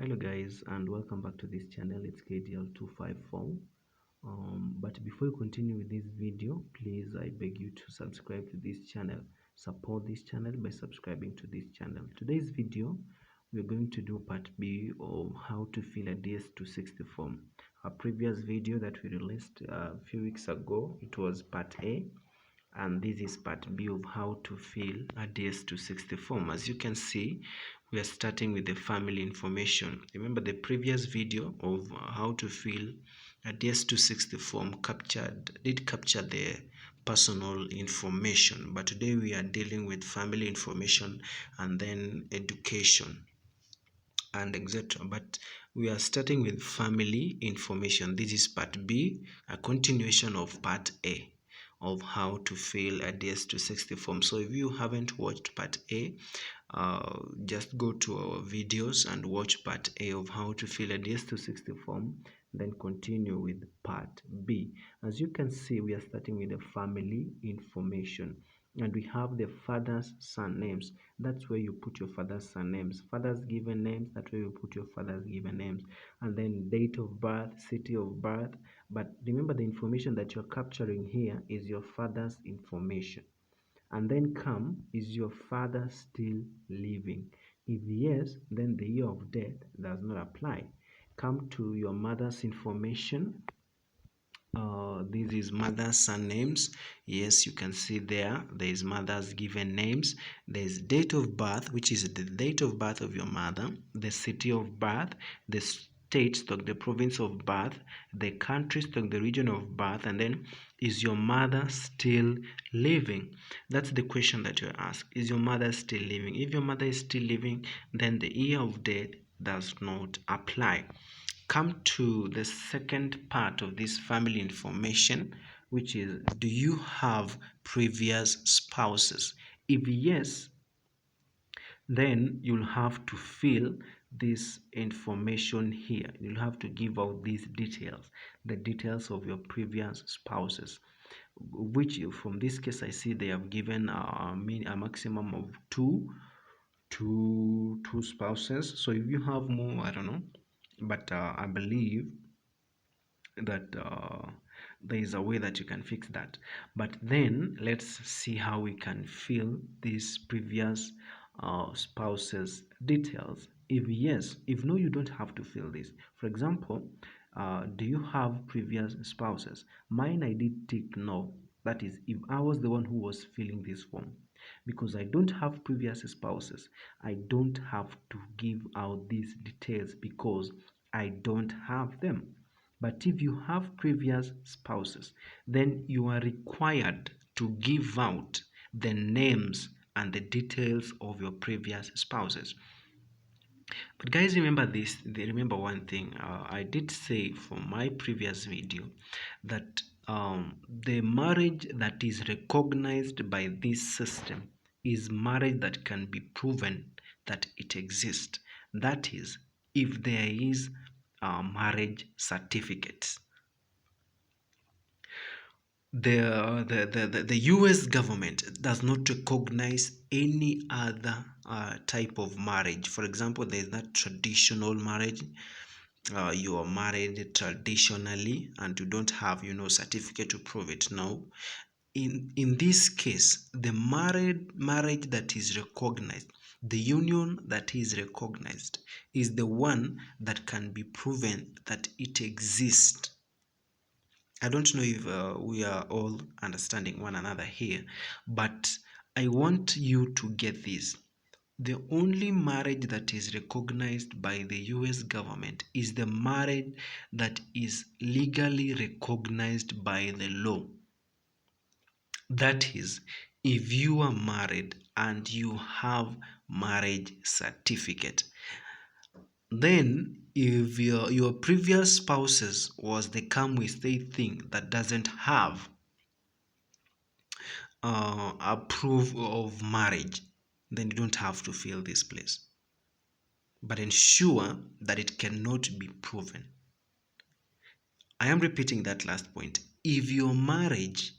Hello guys, and welcome back to this channel. It's KDL254. But before you continue with this video, please I beg you to subscribe to this channel. Support this channel by subscribing to this channel. Today's video, we're going to do part B of how to fill a DS260 form. A previous video that we released a few weeks ago, it was part A, and this is part B of how to fill a DS260 form. As you can see, we are starting with the family information. Remember the previous video of how to fill a DS260 form did capture the personal information, but today we are dealing with family information and then education and etc. But we are starting with family information. This is part B, a continuation of part A of how to fill a DS260 form. So if you haven't watched part A, just go to our videos and watch part A of how to fill a DS260 form, then continue with part B. As you can see, we are starting with the family information, and we have the father's surnames. That's where you put your father's surnames. Father's given names, that's where you put your father's given names. And then date of birth, city of birth. But remember, the information that you're capturing here is your father's information. And then come, is your father still living? If yes, then the year of death does not apply. Come to your mother's information. This is mother's surnames. Yes, you can see there is mother's given names. There's date of birth, which is the date of birth of your mother, the city of birth, the state stock, the province of birth, the country stock, the region of birth, and then is your mother still living? That's the question that you ask. Is your mother still living? If your mother is still living, then the year of death does not apply. Come to the second part of this family information, which is, do you have previous spouses? If yes, then you'll have to fill this information here. You'll have to give out these details, the details of your previous spouses, which from this case I see they have given a maximum of two spouses. So if you have more, I don't know, but I believe that there is a way that you can fix that. But then let's see how we can fill these previous spouses details. If yes, if no, you don't have to fill this. For example, do you have previous spouses? Mine, I did tick no. That is, if I was the one who was filling this form, because I don't have previous spouses, I don't have to give out these details because I don't have them. But if you have previous spouses, then you are required to give out the names and the details of your previous spouses. But guys, remember this, remember one thing. I did say for my previous video that the marriage that is recognized by this system is marriage that can be proven that it exists. That is, if there is marriage certificates. The US government does not recognize any other type of marriage. For example, there's that traditional marriage. You are married traditionally and you don't have, certificate to prove it. No. In this case, the marriage that is recognized, the union that is recognized, is the one that can be proven that it exists. I don't know if we are all understanding one another here, but I want you to get this. The only marriage that is recognized by the US government is the marriage that is legally recognized by the law. That is, if you are married and you have marriage certificate. Then if your previous spouses was the come we stay thing that doesn't have a proof of marriage, then you don't have to fill this place. But ensure that it cannot be proven. I am repeating that last point. If your marriage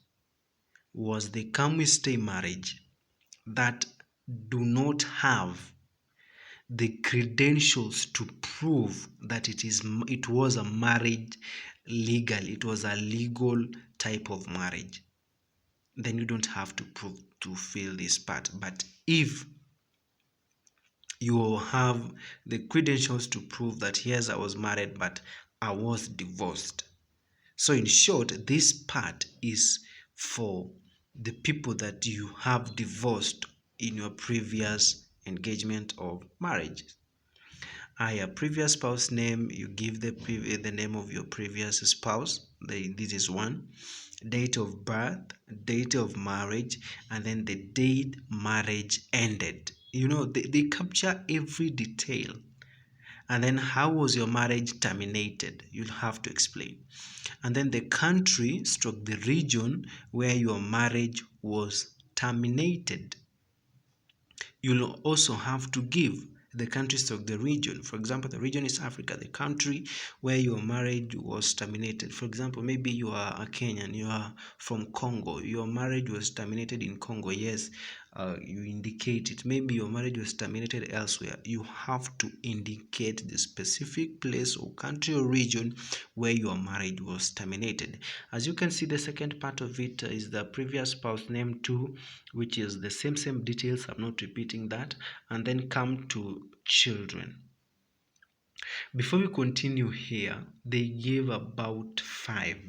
was the come we stay marriage that do not have the credentials to prove that it was a marriage legal, it was a legal type of marriage, then you don't have to prove to fill this part. But if you have the credentials to prove that yes, I was married but I was divorced. So in short, this part is for the people that you have divorced in your previous engagement or marriage. Your previous spouse name, you give the name of your previous spouse. This is one. Date of birth, date of marriage, and then the date marriage ended. They capture every detail. And then how was your marriage terminated? You'll have to explain. And then the country stroke the region where your marriage was terminated. You'll also have to give the country stroke the region. For example, the region is Africa, the country where your marriage was terminated. For example, maybe you are a Kenyan, you are from Congo, your marriage was terminated in Congo. Yes, you indicate it. Maybe your marriage was terminated elsewhere. You have to indicate the specific place or country or region where your marriage was terminated. As you can see, the second part of it is the previous spouse name too, which is the same details. I'm not repeating that. And then come to children. Before we continue here, they give about five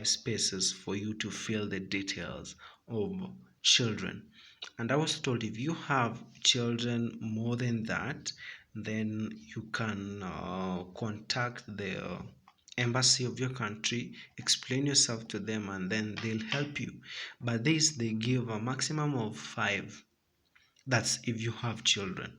spaces for you to fill the details of children. And I was told if you have children more than that, then you can contact the embassy of your country, explain yourself to them, and then they'll help you. But this, they give a maximum of 5. That's if you have children.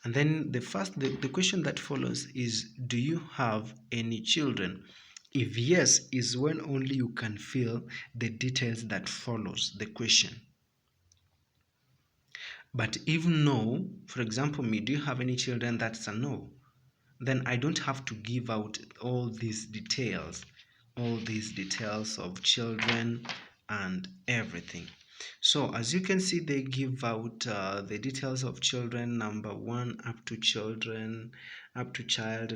And then the question that follows is, do you have any children? If yes, is when only you can fill the details that follows the question. But if no, for example, me, do you have any children? That's a no. Then I don't have to give out all these details of children and everything. So as you can see, they give out the details of children number 1 up to child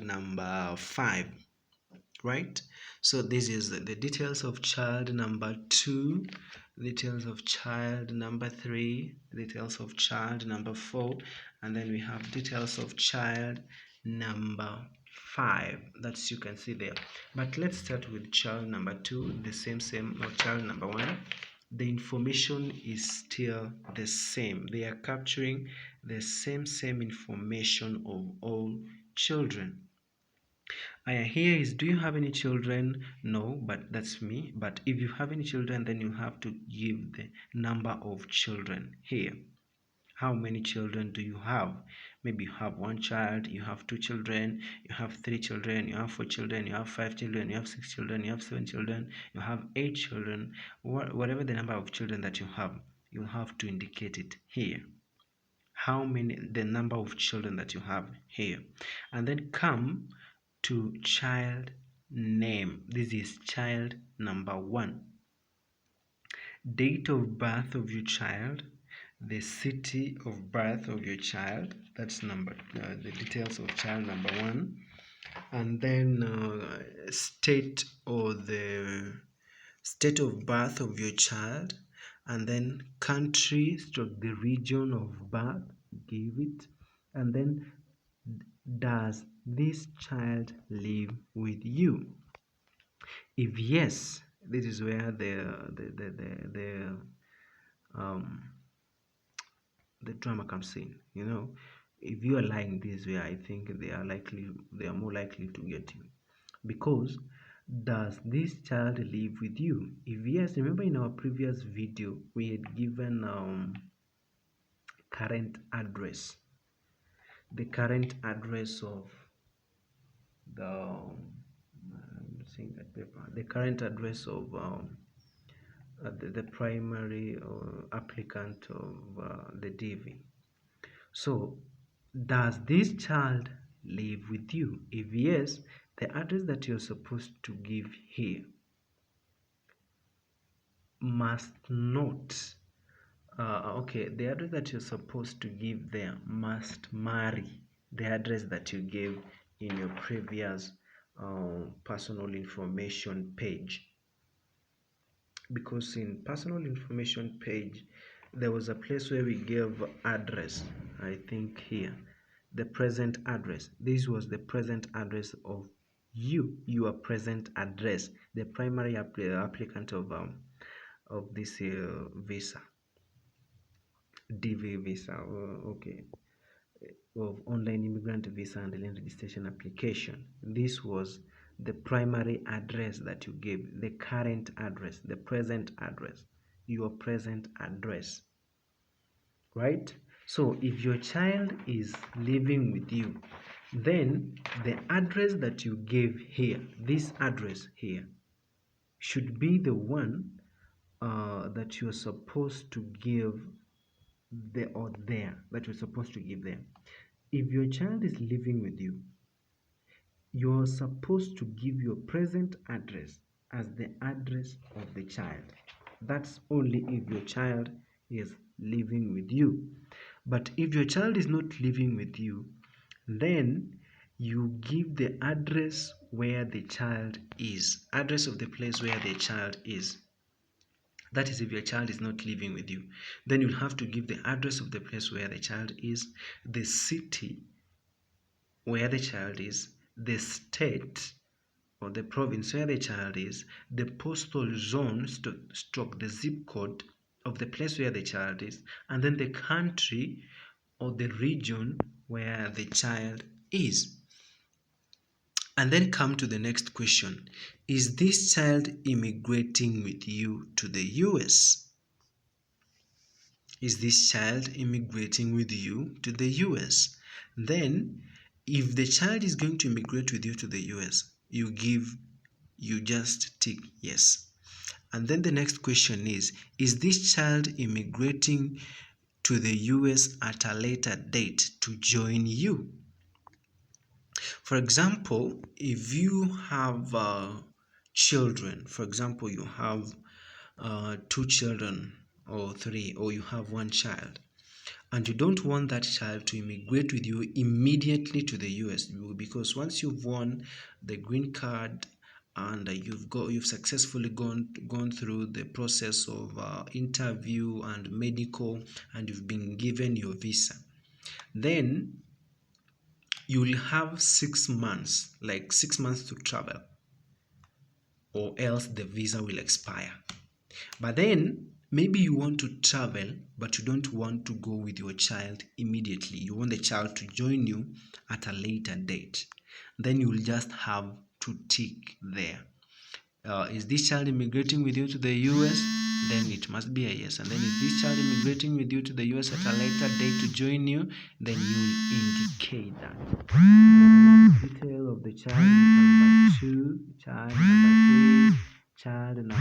number 5, right? So this is the details of child number 2, details of child number 3, details of child number 4, and then we have details of child number 5. That's, you can see there. But let's start with child number 2, the same of child number 1. The information is still the same. They are capturing the same information of all children. Here is, do you have any children? No, but that's me. But if you have any children, then you have to give the number of children here. How many children do you have? Maybe you have 1 child, you have 2 children, you have 3 children, you have 4 children, you have 5 children, you have 6 children, you have 7 children, you have 8 children. Whatever the number of children that you have to indicate it here. How many, the number of children that you have here. And then come to child name. This is child number 1. Date of birth of your child, the city of birth of your child. That's the details of child number 1. And then state or the state of birth of your child, and then country stroke the region of birth, give it. And then, does this child live with you? If yes, this is where the drama comes in. If you are lying this way, I think they are more likely to get you. Because, does this child live with you? If yes, remember in our previous video we had given current address, the current address of the current address of the primary applicant of the DV. So, does this child live with you? If yes, the address that you're supposed to give here must not Okay, the address that you're supposed to give there must marry the address that you gave in your previous personal information page. Because in personal information page, there was a place where we gave address, I think here, the present address. This was the present address of your present address, the primary applicant of this visa. DV visa, okay, of online immigrant visa and land registration application. This was the primary address that you gave, the current address, the present address, your present address, right? So if your child is living with you, then the address that you gave here, this address here, should be the one that you're supposed to give there or there, that you're supposed to give there. If your child is living with you, you're supposed to give your present address as the address of the child. That's only if your child is living with you. But if your child is not living with you, then you give the address where the child is, address of the place where the child is. That is if your child is not living with you. Then you'll have to give the address of the place where the child is, the city where the child is, the state or the province where the child is, the postal zone stroke the zip code of the place where the child is, and then the country or the region where the child is. And then come to the next question. Is this child immigrating with you to the US? Is this child immigrating with you to the US? Then, if the child is going to immigrate with you to the US, you just tick yes. And then the next question is this child immigrating to the US at a later date to join you? For example, if you have children, for example, you have 2 children or 3, or you have 1 child, and you don't want that child to immigrate with you immediately to the US, because once you've won the green card and you've successfully gone through the process of interview and medical, and you've been given your visa, then you will have 6 months, like 6 months to travel, or else the visa will expire. But then maybe you want to travel, but you don't want to go with your child immediately. You want the child to join you at a later date. Then you will just have to tick there. Is this child immigrating with you to the US? Then it must be a yes. And then is this child immigrating with you to the US at a later date to join you? Then you will indicate that. Detail of the child number 2, child number 3, child number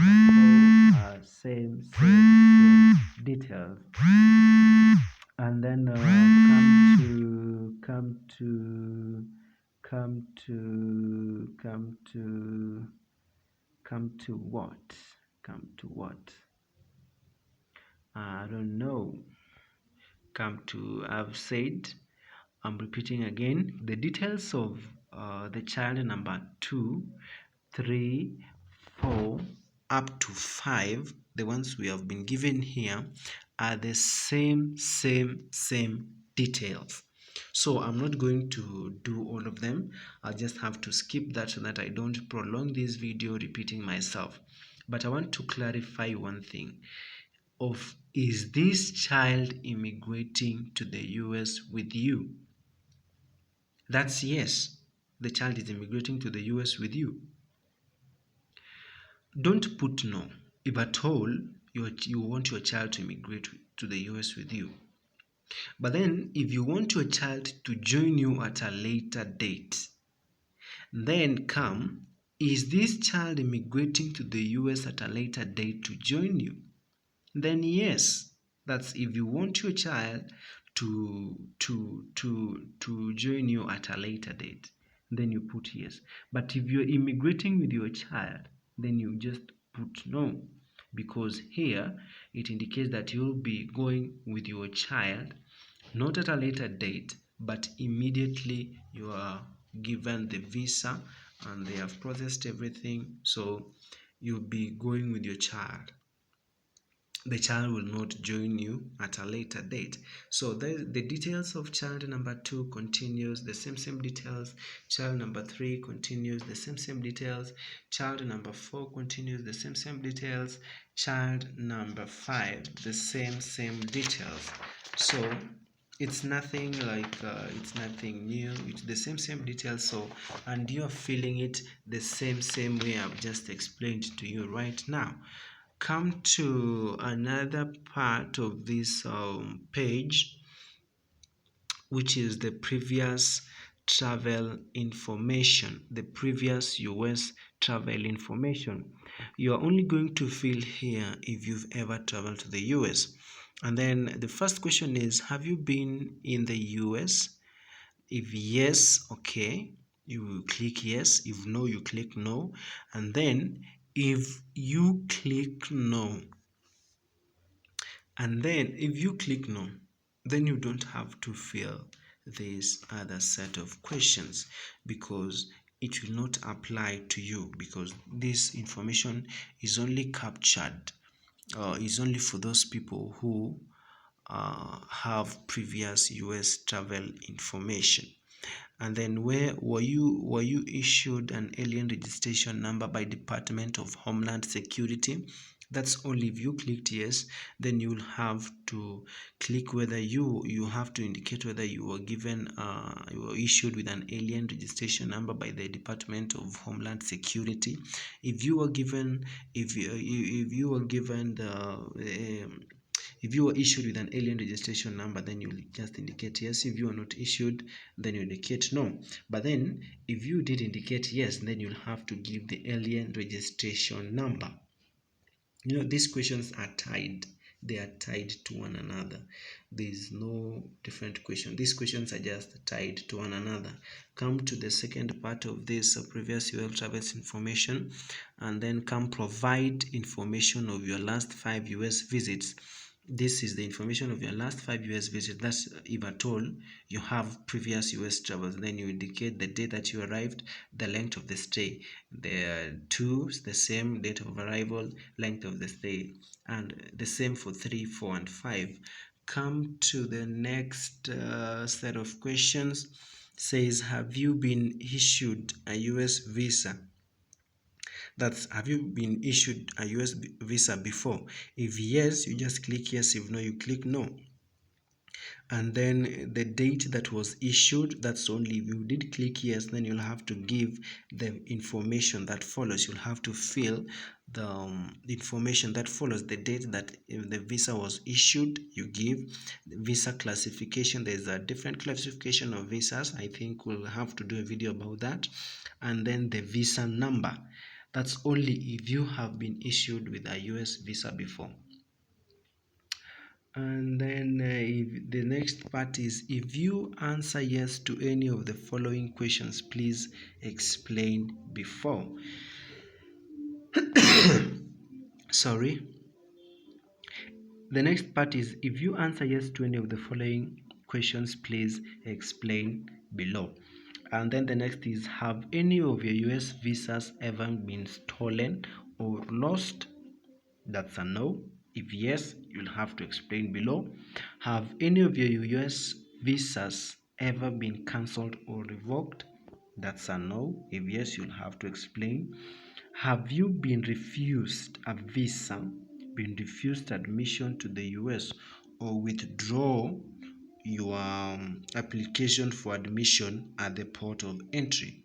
4 are same details. And then come to what? I don't know. I've said, I'm repeating again, the details of the child number 2, 3, 4 up to 5, the ones we have been given here, are the same details. So I'm not going to do all of them. I'll just have to skip that so that I don't prolong this video repeating myself. But I want to clarify one thing. Is this child immigrating to the US with you? That's yes. The child is immigrating to the US with you. Don't put no. If at all you want your child to immigrate to the US with you. But then if you want your child to join you at a later date, then is this child immigrating to the US at a later date to join you? Then yes. That's if you want your child to join you at a later date, then you put yes. But if you're immigrating with your child, then you just put no. because here it indicates that you'll be going with your child not at a later date, but immediately you are given the visa and they have processed everything, so you'll be going with your child. The child will not join you at a later date. So the details of child number 2 continues the same details. Child number 3 continues the same details. Child number 4 continues the same details. Child number 5 the same details. So it's nothing like it's nothing new, it's the same details. So, and you're feeling it the same way I've just explained to you right now. Come to another part of this page, which is the previous travel information, the previous US travel information. You are only going to fill here if you've ever traveled to the US. And then the first question is, have you been in the US? If yes, okay, you will click yes. If no, you click no. And then if you click no, and then if you click no, then you don't have to fill this other set of questions, because it will not apply to you, because this information is only captured, is only for those people who have previous US travel information. And then, where were you issued an alien registration number by Department of Homeland Security? That's only if you clicked yes. Then you'll have to click whether you have to indicate whether you were given you were issued with an alien registration number by the Department of Homeland Security. If you were given if you were given the if you were issued with an alien registration number, then you just indicate yes. If you are not issued, then you indicate no. But then if you did indicate yes, then you'll have to give the alien registration number. You know, these questions are tied. They are tied to one another. There is no different question. These questions are just tied to one another. Come to the second part of this previous US travels information, and then come provide information of your last 5 US visits. This is the information of your last 5 US visits. That's if at all you have previous US travels. Then you indicate the day that you arrived, the length of the stay. The 2, the same date of arrival, length of the stay, and the same for 3, 4, and 5. Come to the next set of questions. Says, have you been issued a US visa? That's, have you been issued a US visa before? If yes, you just click yes. If no, you click no. And then the date that was issued, that's only if you did click yes, then you'll have to give the information that follows. You'll have to fill the information that follows, the date that the visa was issued. You give the visa classification. There's a different classification of visas. I think we'll have to do a video about that. And then the visa number. That's only if you have been issued with a US visa before. And then if the next part is, if you answer yes to any of the following questions, please explain before. Sorry. The next part is, if you answer yes to any of the following questions, please explain below. And then the next is, have any of your US visas ever been stolen or lost? That's a no. If yes, you'll have to explain below. Have any of your US visas ever been cancelled or revoked? That's a no. If yes, you'll have to explain. Have you been refused a visa, been refused admission to the US, or withdraw your application for admission at the port of entry?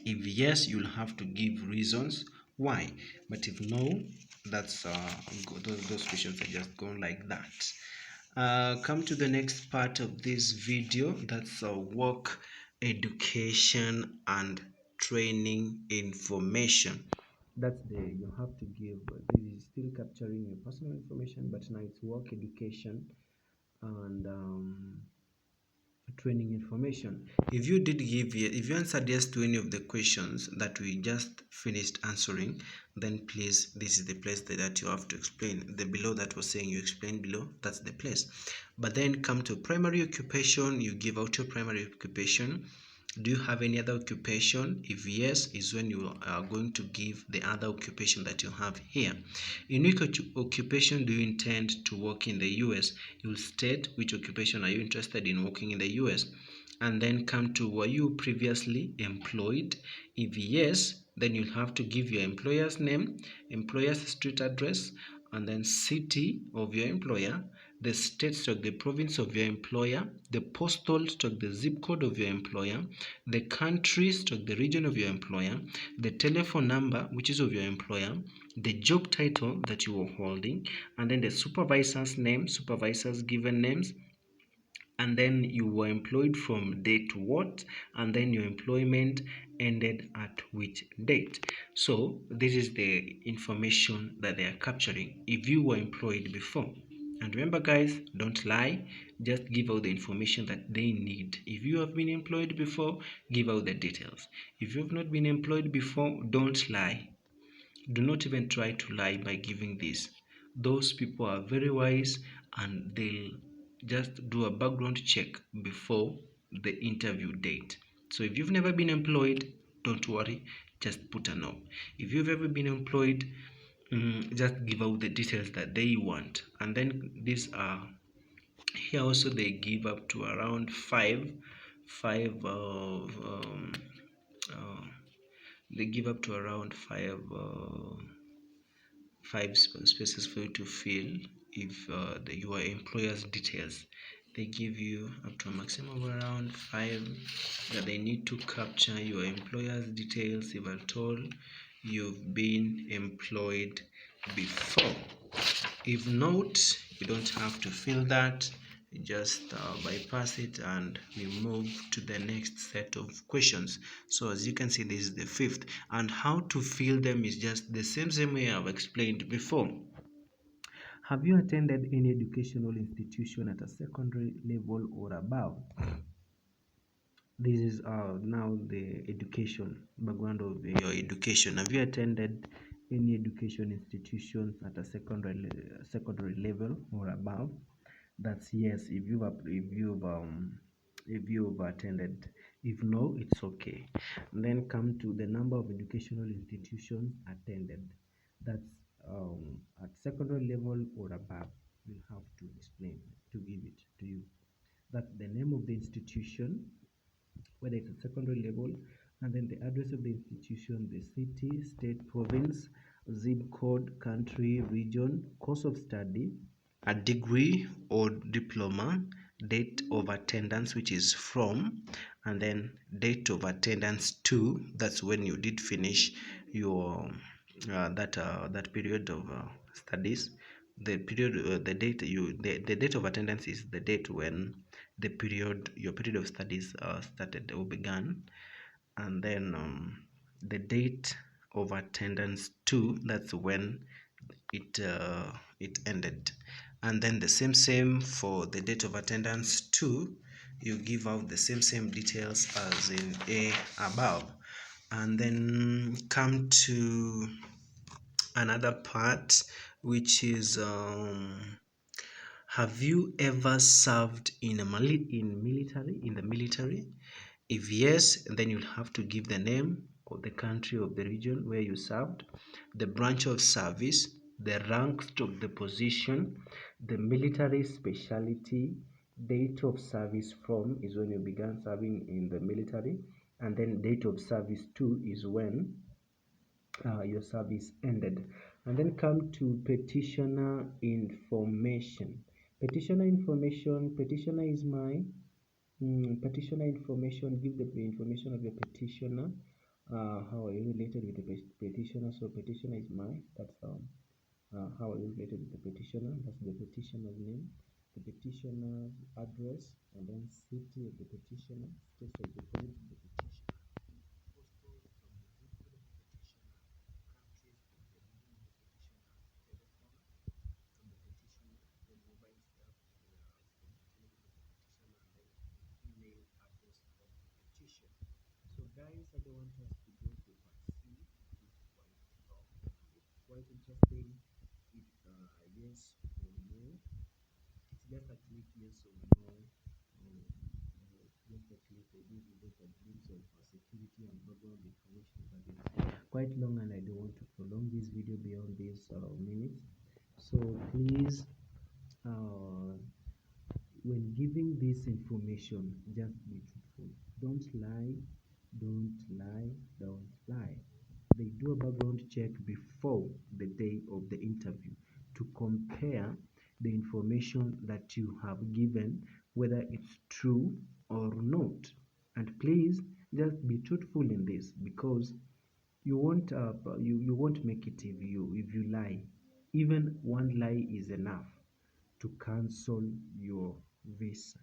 If yes, you'll have to give reasons why. But if no, that's those questions are just gone like that. Come to the next part of this video. That's work, education, and training information. That's the, you have to give. This is still capturing your personal information, but now it's work, education, and training information. If you answered yes to any of the questions that we just finished answering, then please, this is the place that you have to explain. The below that was saying you explain below, that's the place. But then come to primary occupation, you give out your primary occupation. Do you have any other occupation? If yes, is when you are going to give the other occupation that you have here. In which occupation do you intend to work in the US? You will state which occupation are you interested in working in the US. And then come to, were you previously employed? If yes, then you'll have to give your employer's name, employer's street address, and then city of your employer, the state stroke the province of your employer, the postal stroke the zip code of your employer, the country stroke the region of your employer, the telephone number which is of your employer, the job title that you are holding, and then the supervisor's name, supervisor's given names, and then you were employed from date to what, and then your employment ended at which date. So this is the information that they are capturing if you were employed before. And remember guys, don't lie, just give out the information that they need. If you have been employed before, give out the details. If you have not been employed before, don't lie. Do not even try to lie by giving this. Those people are very wise and they'll just do a background check before the interview date. So if you've never been employed, don't worry, just put a no. If you've ever been employed, just give out the details that they want. And then these are here also they give up to around they give up to around five spaces for you to fill. If your employer's details, they give you up to a maximum of around 5 that they need to capture your employer's details if at all you've been employed before. If not, you don't have to fill that, just bypass it and we move to the next set of questions. So as you can see, this is the 5th, and how to fill them is just the same way I've explained before. Have you attended any educational institution at a secondary level or above? This is now the education background of your education. Have you attended any education institutions at a secondary level or above? That's yes. If you've attended. If no, it's okay. And then come to the number of educational institutions attended. That's at secondary level or above. You have to explain to give it to you. That's the name of the institution, whether it's a secondary level, and then the address of the institution, the city, state, province, zip code, country, region, course of study, a degree or diploma, date of attendance, which is from, and then date of attendance to, that's when you did finish your that period of studies. The period the date of attendance is the date when your period of studies started or began, and then the date of attendance to, that's when it ended. And then the same for the date of attendance to, you give out the same details as in a above. And then come to another part, which is have you ever served in the military? If yes, then you'll have to give the name of the country of the region where you served, the branch of service, the rank of the position, the military specialty, date of service from is when you began serving in the military, and then date of service to is when your service ended. And then come to petitioner information. Petitioner is my petitioner information. Give the information of your petitioner. How are you related with the petitioner? So petitioner is my, that's how are you related with the petitioner? That's the petitioner's name, the petitioner's address, and then city of the petitioner, state of the province of the petitioner. other one has to go to part C. It's quite interesting. It's yes or no. It's just a click yes or no. Just a click or give you just a glimpse of security and background information, but it's quite long and I don't want to prolong this video beyond these minutes. So please, when giving this information, just be truthful. Don't lie, don't lie, don't lie. They do a background check before the day of the interview to compare the information that you have given, whether it's true or not. And please just be truthful in this, because you won't make it if you lie. Even one lie is enough to cancel your visa.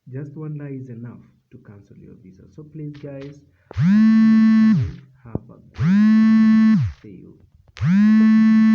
Just one lie is enough to cancel your visa. So please, guys, have a great day. See you.